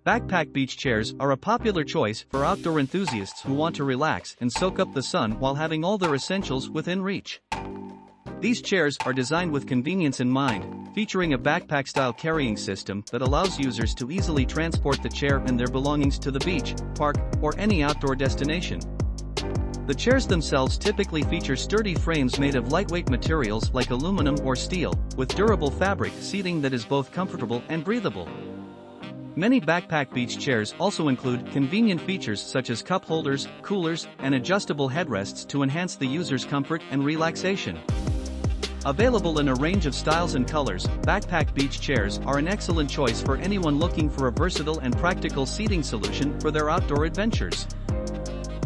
Backpack beach chairs are a popular choice for outdoor enthusiasts who want to relax and soak up the sun while having all their essentials within reach. These chairs are designed with convenience in mind, featuring a backpack-style carrying system that allows users to easily transport the chair and their belongings to the beach, park, or any outdoor destination. The chairs themselves typically feature sturdy frames made of lightweight materials like aluminum or steel, with durable fabric seating that is both comfortable and breathable. Many backpack beach chairs also include convenient features such as cup holders, coolers, and adjustable headrests to enhance the user's comfort and relaxation. Available in a range of styles and colors, backpack beach chairs are an excellent choice for anyone looking for a versatile and practical seating solution for their outdoor adventures.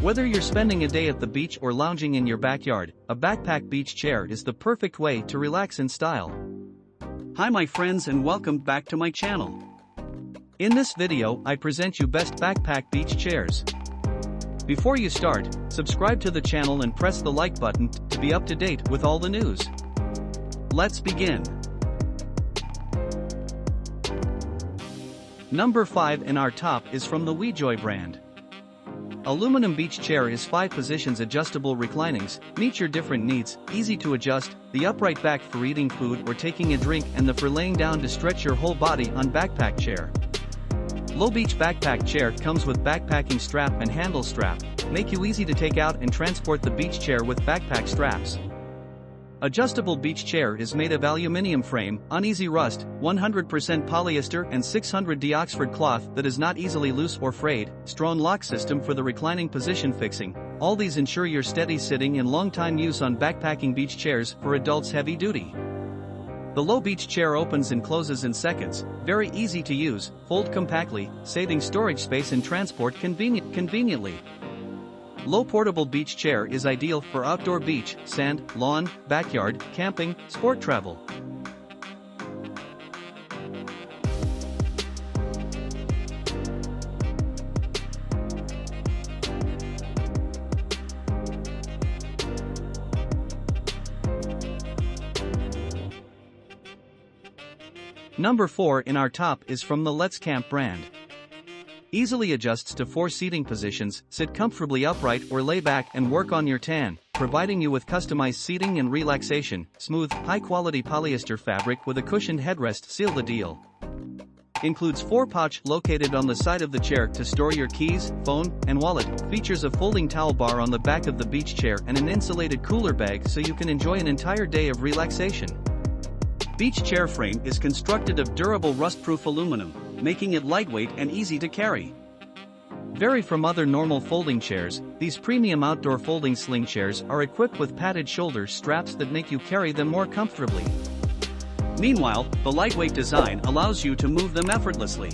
Whether you're spending a day at the beach or lounging in your backyard, a backpack beach chair is the perfect way to relax in style. Hi my friends and welcome back to my channel. In this video, I present you best backpack beach chairs. Before you start, subscribe to the channel and press the like button to be up to date with all the news. Let's begin. Number 5 in our top is from the WEJOY brand. Aluminum beach chair is 5 positions adjustable reclinings, meet your different needs, easy to adjust, the upright back for eating food or taking a drink and the for laying down to stretch your whole body on backpack chair. Low beach backpack chair comes with backpacking strap and handle strap, make you easy to take out and transport the beach chair with backpack straps. Adjustable beach chair is made of aluminium frame, uneasy rust, 100% polyester and 600D Oxford cloth that is not easily loose or frayed, strong lock system for the reclining position fixing. All these ensure your steady sitting and long time use on backpacking beach chairs for adults heavy duty. The low beach chair opens and closes in seconds, very easy to use, fold compactly, saving storage space and transport conveniently. Low portable beach chair is ideal for outdoor beach, sand, lawn, backyard, camping, sport travel. Number 4 in our top is from the KingCamp brand. Easily adjusts to 4 seating positions, sit comfortably upright or lay back and work on your tan, providing you with customized seating and relaxation. Smooth, high-quality polyester fabric with a cushioned headrest seal the deal. Includes 4 pouch located on the side of the chair to store your keys, phone, and wallet. Features a folding towel bar on the back of the beach chair and an insulated cooler bag so you can enjoy an entire day of relaxation. Beach chair frame is constructed of durable rust-proof aluminum, making it lightweight and easy to carry. Vary from other normal folding chairs, these premium outdoor folding sling chairs are equipped with padded shoulder straps that make you carry them more comfortably. Meanwhile, the lightweight design allows you to move them effortlessly.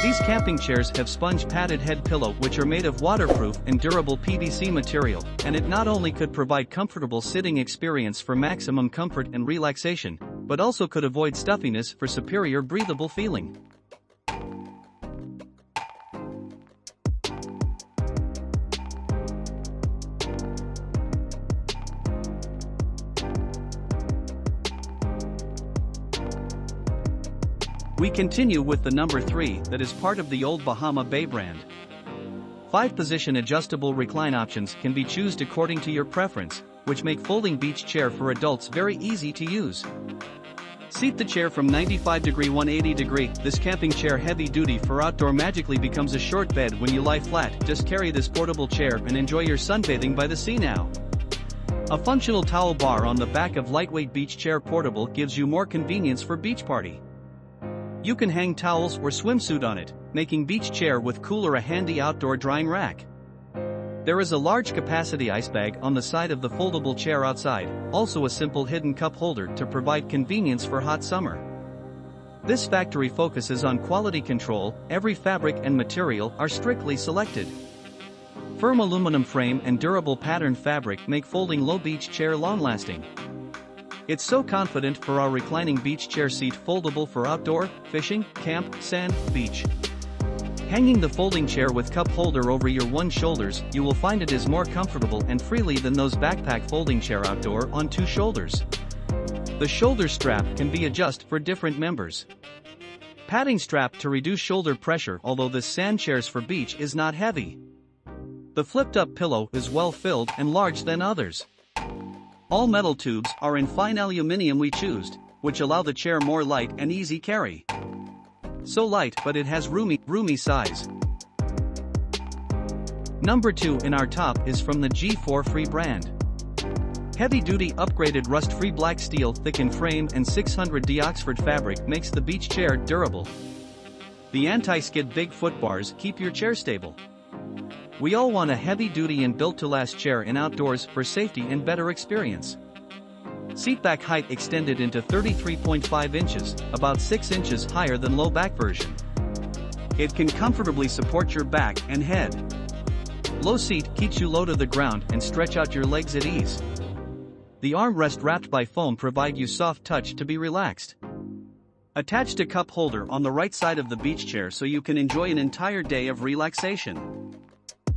These camping chairs have sponge padded head pillow which are made of waterproof and durable PVC material, and it not only could provide comfortable sitting experience for maximum comfort and relaxation, but also could avoid stuffiness for superior breathable feeling. We continue with the number 3 that is part of the old Bahama Bay brand. 5-position adjustable recline options can be chosen according to your preference, which make folding beach chair for adults very easy to use. Seat the chair from 95° 180°. This camping chair heavy duty for outdoor magically becomes a short bed when you lie flat. Just carry this portable chair and enjoy your sunbathing by the sea now. A functional towel bar on the back of lightweight beach chair portable gives you more convenience for beach party. You can hang towels or swimsuit on it, making beach chair with cooler a handy outdoor drying rack. There is a large capacity ice bag on the side of the foldable chair outside, also a simple hidden cup holder to provide convenience for hot summer. This factory focuses on quality control, every fabric and material are strictly selected. Firm aluminum frame and durable patterned fabric make folding low beach chair long-lasting. It's so confident for our reclining beach chair seat foldable for outdoor, fishing, camp, sand, beach. Hanging the folding chair with cup holder over your one shoulders, you will find it is more comfortable and freely than those backpack folding chair outdoor on 2 shoulders. The shoulder strap can be adjusted for different members. padding strap to reduce shoulder pressure, although this sand chairs for beach is not heavy. The flipped-up pillow is well filled and large than others. All metal tubes are in fine aluminum we choose, which allow the chair more light and easy carry. So light, but it has roomy size. Number 2 in our top is from the G4 Free brand. Heavy-duty upgraded rust-free black steel thickened frame and 600D Oxford fabric makes the beach chair durable. The anti-skid big foot bars keep your chair stable. We all want a heavy-duty and built-to-last chair in outdoors for safety and better experience. Seatback height extended into 33.5 inches, about 6 inches higher than low-back version. It can comfortably support your back and head. Low seat keeps you low to the ground and stretch out your legs at ease. The armrest wrapped by foam provide you soft touch to be relaxed. Attached a cup holder on the right side of the beach chair so you can enjoy an entire day of relaxation.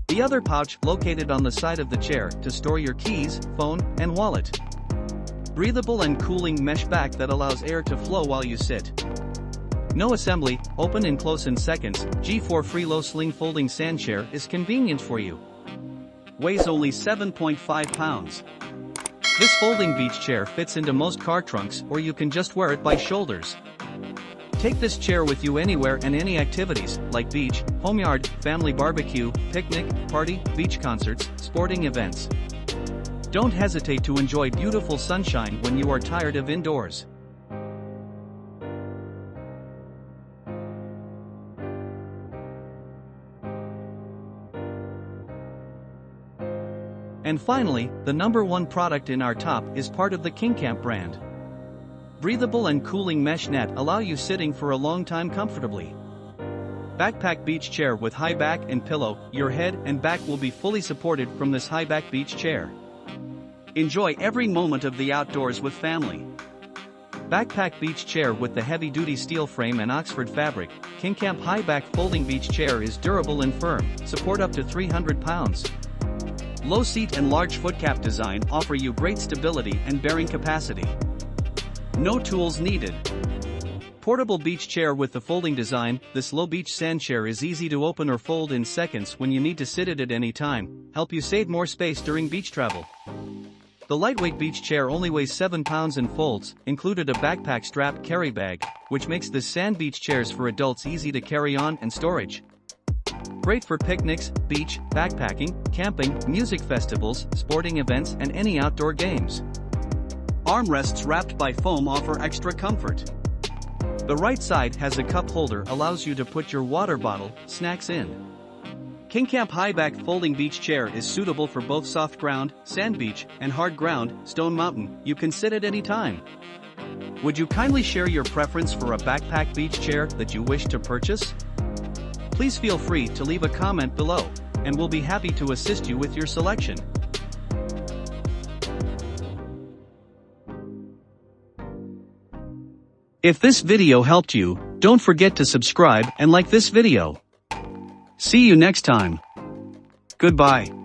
The other pouch located on the side of the chair to store your keys, phone, and wallet. Breathable and cooling mesh back that allows air to flow while you sit. No assembly, open and close in seconds. G4 Free Low Sling Folding Sand Chair is convenient for you. Weighs only 7.5 pounds. This folding beach chair fits into most car trunks, or you can just wear it by shoulders. Take this chair with you anywhere and any activities, like beach, home yard, family barbecue, picnic, party, beach concerts, sporting events. Don't hesitate to enjoy beautiful sunshine when you are tired of indoors. And finally, the number 1 product in our top is part of the KingCamp brand. Breathable and cooling mesh net allow you sitting for a long time comfortably. Backpack beach chair with high back and pillow, your head and back will be fully supported from this high back beach chair. Enjoy every moment of the outdoors with family. Backpack beach chair with the heavy-duty steel frame and Oxford fabric, KingCamp high back folding beach chair is durable and firm, support up to 300 pounds. Low seat and large foot cap design offer you great stability and bearing capacity. No tools needed. Portable beach chair with the folding design, this low beach sand chair is easy to open or fold in seconds when you need to sit it at any time, help you save more space during beach travel. The lightweight beach chair only weighs 7 pounds and folds, included a backpack strap carry bag, which makes this sand beach chairs for adults easy to carry on and storage. Great for picnics, beach, backpacking, camping, music festivals, sporting events and any outdoor games. Armrests wrapped by foam offer extra comfort. The right side has a cup holder allows you to put your water bottle, snacks in. KingCamp high back folding beach chair is suitable for both soft ground, sand beach, and hard ground, stone mountain. You can sit at any time. Would you kindly share your preference for a backpack beach chair that you wish to purchase? Please feel free to leave a comment below, and we'll be happy to assist you with your selection. If this video helped you, don't forget to subscribe and like this video. See you next time. Goodbye.